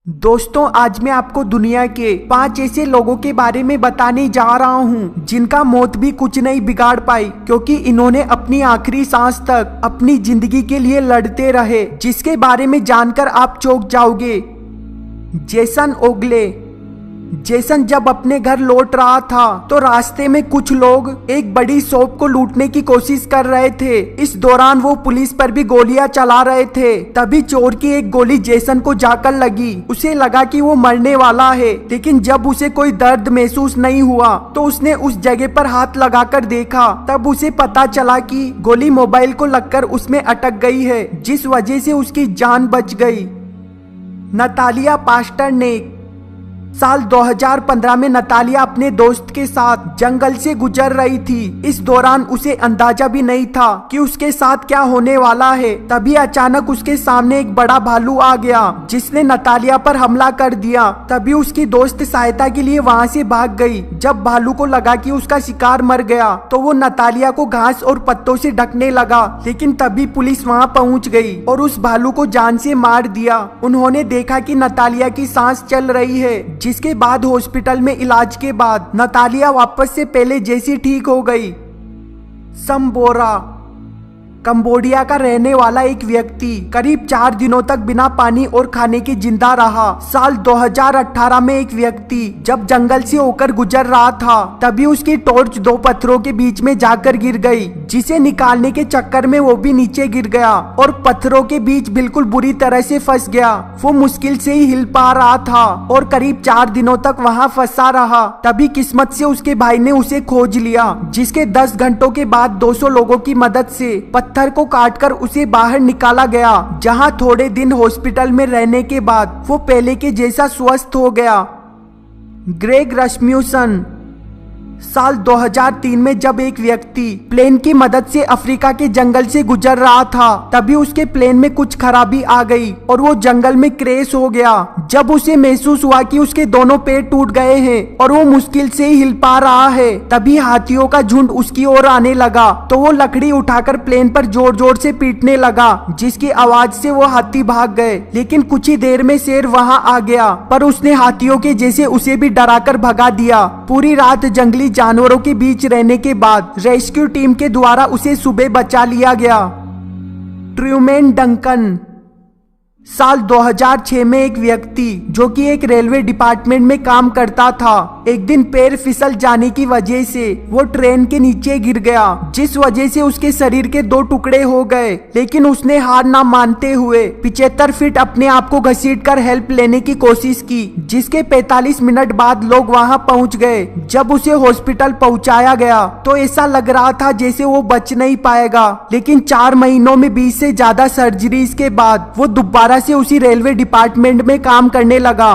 दोस्तों, आज मैं आपको दुनिया के 5 ऐसे लोगों के बारे में बताने जा रहा हूं जिनका मौत भी कुछ नहीं बिगाड़ पाई, क्योंकि इन्होंने अपनी आखिरी सांस तक अपनी जिंदगी के लिए लड़ते रहे, जिसके बारे में जानकर आप चौंक जाओगे। जेसन ओगले। जेसन जब अपने घर लौट रहा था तो रास्ते में कुछ लोग एक बड़ी शॉप को लूटने की कोशिश कर रहे थे। इस दौरान वो पुलिस पर भी गोलियां चला रहे थे। तभी चोर की एक गोली जेसन को जाकर लगी। उसे लगा कि वो मरने वाला है, लेकिन जब उसे कोई दर्द महसूस नहीं हुआ तो उसने उस जगह पर हाथ लगाकर देखा। तब उसे पता चला कि गोली मोबाइल को लगकर उसमें अटक गई है, जिस वजह से उसकी जान बच गई। नतालिया पास्टरनेक। साल 2015 में नतालिया अपने दोस्त के साथ जंगल से गुजर रही थी। इस दौरान उसे अंदाजा भी नहीं था कि उसके साथ क्या होने वाला है। तभी अचानक उसके सामने एक बड़ा भालू आ गया, जिसने नतालिया पर हमला कर दिया। तभी उसकी दोस्त सहायता के लिए वहां से भाग गई। जब भालू को लगा कि उसका शिकार मर गया तो वो नतालिया को घास और पत्तों से ढकने लगा, लेकिन तभी पुलिस वहां पहुंच गई और उस भालू को जान से मार दिया। उन्होंने देखा कि नतालिया की सांस चल रही है, जिसके बाद हॉस्पिटल में इलाज के बाद नतालिया वापस से पहले जैसी ठीक हो गई। समबोरा। कंबोडिया का रहने वाला एक व्यक्ति करीब 4 दिनों तक बिना पानी और खाने के जिंदा रहा। साल 2018 में एक व्यक्ति जब जंगल से होकर गुजर रहा था, तभी उसकी टॉर्च 2 पत्थरों के बीच में जाकर गिर गई, जिसे निकालने के चक्कर में वो भी नीचे गिर गया और पत्थरों के बीच बिल्कुल बुरी तरह से फंस गया। वो मुश्किल से ही हिल पा रहा था और करीब 4 दिनों तक वहाँ फंसा रहा। तभी किस्मत से उसके भाई ने उसे खोज लिया, जिसके 10 घंटों के बाद 200 लोगों की मदद से पत्थर को काटकर उसे बाहर निकाला गया, जहां थोड़े दिन हॉस्पिटल में रहने के बाद वो पहले के जैसा स्वस्थ हो गया। ग्रेग रस्म्यूसन। साल 2003 में जब एक व्यक्ति प्लेन की मदद से अफ्रीका के जंगल से गुजर रहा था, तभी उसके प्लेन में कुछ खराबी आ गई और वो जंगल में क्रैश हो गया। जब उसे महसूस हुआ कि उसके दोनों पैर टूट गए हैं और वो मुश्किल से ही हिल पा रहा है, तभी हाथियों का झुंड उसकी ओर आने लगा। तो वो लकड़ी उठाकर प्लेन पर जोर जोर से पीटने लगा, जिसकी आवाज से वो हाथी भाग गए। लेकिन कुछ ही देर में शेर वहां आ गया, पर उसने हाथियों के जैसे उसे भी डराकर भगा दिया। पूरी रात जंगली जानवरों के बीच रहने के बाद रेस्क्यू टीम के द्वारा उसे सुबह बचा लिया गया। Truman Duncan. साल 2006 में एक व्यक्ति जो कि एक रेलवे डिपार्टमेंट में काम करता था, एक दिन पैर फिसल जाने की वजह से वो ट्रेन के नीचे गिर गया, जिस वजह से उसके शरीर के 2 टुकड़े हो गए। लेकिन उसने हार ना मानते हुए 75 फीट अपने आप को घसीटकर हेल्प लेने की कोशिश की, जिसके 45 मिनट बाद लोग वहां पहुंच गए। जब उसे हॉस्पिटल पहुंचाया गया तो ऐसा लग रहा था जैसे वो बच नहीं पाएगा, लेकिन 4 महीनों में 20 से ज्यादा सर्जरीज के बाद वो दोबारा से उसी रेलवे डिपार्टमेंट में काम करने लगा।